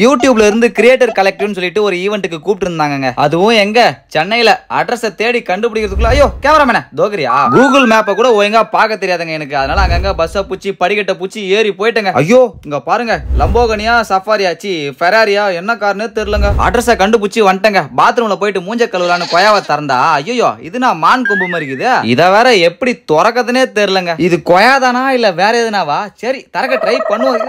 யூடியூப்ல இருந்து கிரியேட்டர் கலெக்டிவ்னு சொல்லிட்டு ஒரு ஈவென்ட்டுக்கு கூப்பிட்டு இருந்தாங்க. அதுவும் எங்க சென்னையில அட்ரஸை தேடி கண்டுபிடிக்கிறதுக்குள்ள ஐயோ கேமராமேன தோகரியா கூகுள் மேப்பை கூட ஒழுங்கா பார்க்க தெரியாதுங்க எனக்கு. அதனால அங்கங்க பஸ்ஸை பூச்சி படிக்கட்டை பூச்சி ஏறி போயிட்டேங்க. ஐயோ இங்க பாருங்க லம்போகனியா சஃபாரியாச்சு ஃபெராரியா என்ன காரணே தெரியலங்க. அட்ரஸை கண்டுபிடிச்சி வந்துட்டேங்க. பாத்ரூம்ல போயிட்டு மூஞ்ச கழுவலான்னு கொயாவை திறந்தா ஐயோ இது நான் மான் கொம்பு மாதிரி இருக்குது. இதை வேற எப்படி திறக்கதுன்னே தெரியலங்க. இது கொயாதானா இல்ல வேற எதுனாவா? சரி திறக்க ட்ரை பண்ணுவோம்.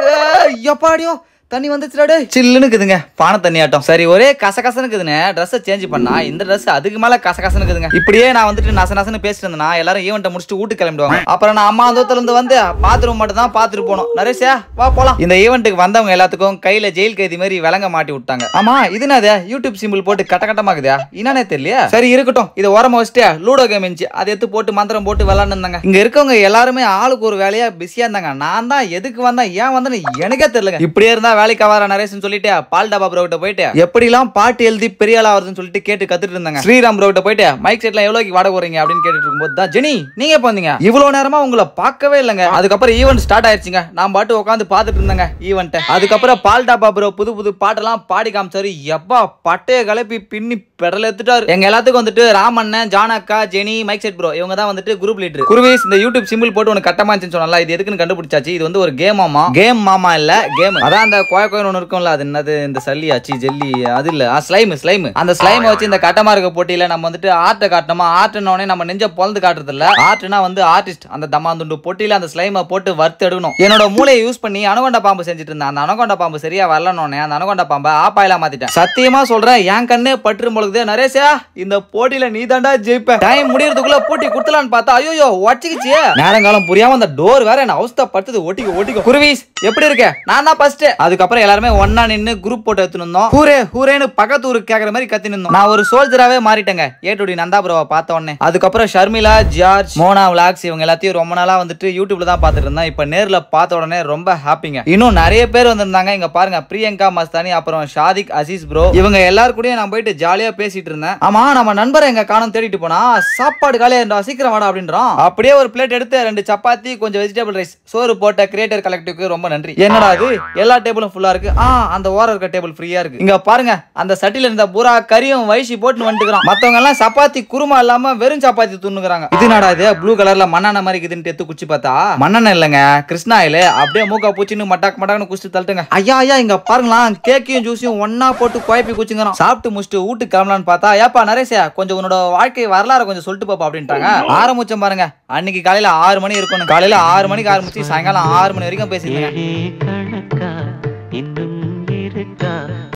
எப்பாடியோ தண்ணி வந்துச்சுடா சில்லுன்னு இருக்குதுங்க. பானை தண்ணி ஆட்டம். சரி ஒரே கசகசன்னு இருக்குதுன்னு ட்ரெஸ்ஸை சேஞ்ச் பண்ணா இந்த ட்ரெஸ் அதுக்கு மேல கசகசன்னு இருக்குதுங்க. இப்படியே நான் வந்துட்டு நசனசன்னு பேசிட்டு இருந்தேன்னா எல்லாரும் ஈவெண்ட்டை முடிச்சுட்டு வீட்டுக்கு கிளம்பிடுவாங்க. அப்புறம் நான் அம்மா தோத்துல இருந்து வந்து பாத்ரூம் மட்டும் தான் பாத்துட்டு போனோம். நரேஷா வா போலாம். இந்த ஈவெண்ட்டுக்கு வந்தவங்க எல்லாத்துக்கும் கையில ஜெயில் கைதி மாதிரி விலங்க மாட்டி விட்டாங்க. ஆமா இது என்னது யூடியூப் சிம்பிள் போட்டு கட்ட கட்டமாக்குதா என்னன்னே தெரியல. சரி இருக்கட்டும் இதை ஓரமா வச்சுட்டு லூடோ கேம் இருந்துச்சு அதை எடுத்து போட்டு மந்திரம் போட்டு விளாண்டு இருந்தாங்க. இங்க இருக்கவங்க எல்லாருமே ஆளுக்கு ஒரு வேலையா பிஸியா இருந்தாங்க. நான் தான் எதுக்கு வந்தேன் ஏன் வந்தேன்னு எனக்கே தெரியல. இப்படியே இருந்தா வேலைக்கு வர நரேஷன் சொல்லிட்டு பால் டாபா ப்ரோட்ட போயிட்டு எப்படி எல்லாம் பாட்டு எழுதி பெரிய ஆளா வருதுன்னு சொல்லிட்டு கேட்டு கத்துட்டு இருந்தாங்க. ஸ்ரீராம் ப்ரோட்ட போயிட்டு மைக் செட்லாம் எவ்வளவுக்கு வாட போறீங்க அப்படின்னு கேட்டுட்டு இருக்கும்போது தான் ஜெனி நீங்க எப்ப வந்தீங்க? இவ்வளவு நேரமா உங்களை பார்க்கவே இல்லைங்க. அதுக்கப்புறம் ஈவென்ட் ஸ்டார்ட் ஆயிடுச்சுங்க. நான் பாட்டு உட்காந்து பாத்துட்டு இருந்தாங்க ஈவென்ட். அதுக்கப்புறம் பால் டாபா ப்ரோ புது புது பாட்டெல்லாம் பாடி காமிச்சாரு. எப்பா பட்டைய கலப்பி பின்னி பெடல் எடுத்துட்டாரு. எங்க எல்லாத்துக்கும் வந்துட்டு ராமண்ணன் ஜானக்கா ஜெனி மைக் செட் ப்ரோ இவங்க தான் வந்துட்டு குரூப் லீடர். குருவேஸ் இந்த யூடியூப் சிம்பிள் போட்டு உனக்கு கட்டமா இருந்துச்சு சொன்னல இது எதுக்குன்னு கண்டுபிடிச்சாச்சு. இது வந்து ஒரு கேம் மாமா. கேம் மாமா இல்ல கேம். அதான் அந்த கோயன்னு ஒன்னு இருக்கும்ல அது என்னது இந்த சல்லியாச்சு ஜெல்லி அது இல்ல ஸ்லைம் அந்த ஸ்லைம் வச்சு இந்த கட்டமா இருக்க போட்டியில நம்ம வந்துட்டு ஆர்ட்டை காட்டணுமா. ஆர்ட்னோடனே நம்ம நெஞ்ச பொழந்து காட்டுறது இல்ல. ஆர்ட்னா வந்து ஆர்டிஸ்ட் அந்த தமாந்துண்டு போட்டியில அந்த ஸ்லைமை போட்டு வறுத்து எடுக்கணும். என்னோட மூளையை யூஸ் பண்ணி அனகொண்டா பாம்பு செஞ்சுட்டு இருந்தேன். அந்த அனகொண்டா பாம்பு சரியா வரலனோனே அந்த அனகொண்டா பாம்பை ஆப்பாயிலா மாத்திட்டேன். சத்தியமா சொல்றேன் என் கண்ணே பற்று பொழுது நரேஷா இந்த போட்டியில நீ தாண்டா ஜெயிப்ப. டைம் முடியறதுக்குள்ள போட்டி குடுத்தலான்னு பார்த்தா ஐயோ ஒட்டிக்கிச்சு. நேரங்காலம் புரியாம அந்த டோர் வேற என்ன அவஸ்தை படுத்துது. ஒட்டிக்கோ குருவீஸ் எப்படி இருக்க? நான் தான் ஃபர்ஸ்ட். அதுக்கப்புறம் எல்லாருமே ஒன்னா நின்னு குரூப் போட்டு எடுத்துட்டு இருந்தோம். ஹூரேன்னு பக்கத்து ஊருக்கு கேக்குற மாதிரி கத்தின்னு இருந்தோம். நான் ஒரு சோல்ஜராவே மாறிட்டேங்க ஏ2டி நந்தா ப்ரோவை பார்த்த உடனே. அதுக்கப்புறம் ஷர்மிளா ஜார்ஜ் மோனா விளாக்ஸ் இவங்க எல்லாத்தையும் ரொம்ப நாளா வந்துட்டு யூடியூப்ல தான் பார்த்துட்டு இருந்தேன். இப்ப நேர்ல பார்த்த உடனே ரொம்ப ஹாப்பிங்க. இன்னும் நிறைய பேர் வந்திருந்தாங்க. இங்க பாருங்க பிரியங்கா மஸ்தானி அப்புறம் ஷாதிக் அசீஸ் ப்ரோ இவங்க எல்லாரும் கூட நான் போயிட்டு ஜாலியா பேசிட்டு இருந்தேன். ஆமா நம்ம நண்பரை எங்க காணோம் தேடிட்டு போனா சாப்பாடு காலையா சீக்கிரம் வாடா அப்படின்றோம். அப்படியே ஒரு பிளேட் எடுத்து 2 சப்பாத்தி கொஞ்சம் வெஜிடபிள் ரைஸ் சோறு போட்ட கிரியேட்டர் கலெக்டிவ்க்கு ரொம்ப நன்றி. என்னடா இது எல்லா டேபிளும் ஃபுல்லா இருக்கு. அந்த ஓர இருக்க டேபிள் ஃப்ரீயா இருக்கு. இங்க பாருங்க அந்த சட்டில இருந்த பூரா கறியும் வைசி போட்டு வந்துட்டுறான். மத்தவங்க எல்லாம் சப்பாத்தி குருமா இல்லாம வெறும் சப்பாத்தி துண்ணுக்குறாங்க. இது நாடா இது ப்ளூ கலர்ல மண்ணெண்ண மாதிரி இருக்குதுன்னு எடுத்து குச்சி பார்த்தா மண்ணெண்ண இல்லங்க கிருஷ்ணா ஆயில். அப்படியே மூக்கா பூச்சின்னு மட்டாக்கு குடிச்சு தள்ளுங்க. ஐயா இங்க பாருங்களா கேக்கையும் ஜூஸையும் ஒன்னா போட்டு குழப்பி குச்சிங்கிறோம். சாப்பிட்டு முடிச்சுட்டு வீட்டுக்கு கிளம்பலான்னு பார்த்தா ஏப்பா நரேஷா கொஞ்சம் உன்னோட வாழ்க்கை வரலாறு கொஞ்சம் சொல்லிட்டு பாப்பா அப்படின்ட்டாங்க. ஆரம்பிச்சோம் பாருங்க. அன்னைக்கு காலையில 6 மணி இருக்கணும். காலையில 6 மணிக்கு ஆரம்பிச்சு சாயங்காலம் 6 மணி வரைக்கும் பேசிருந்தேங்க.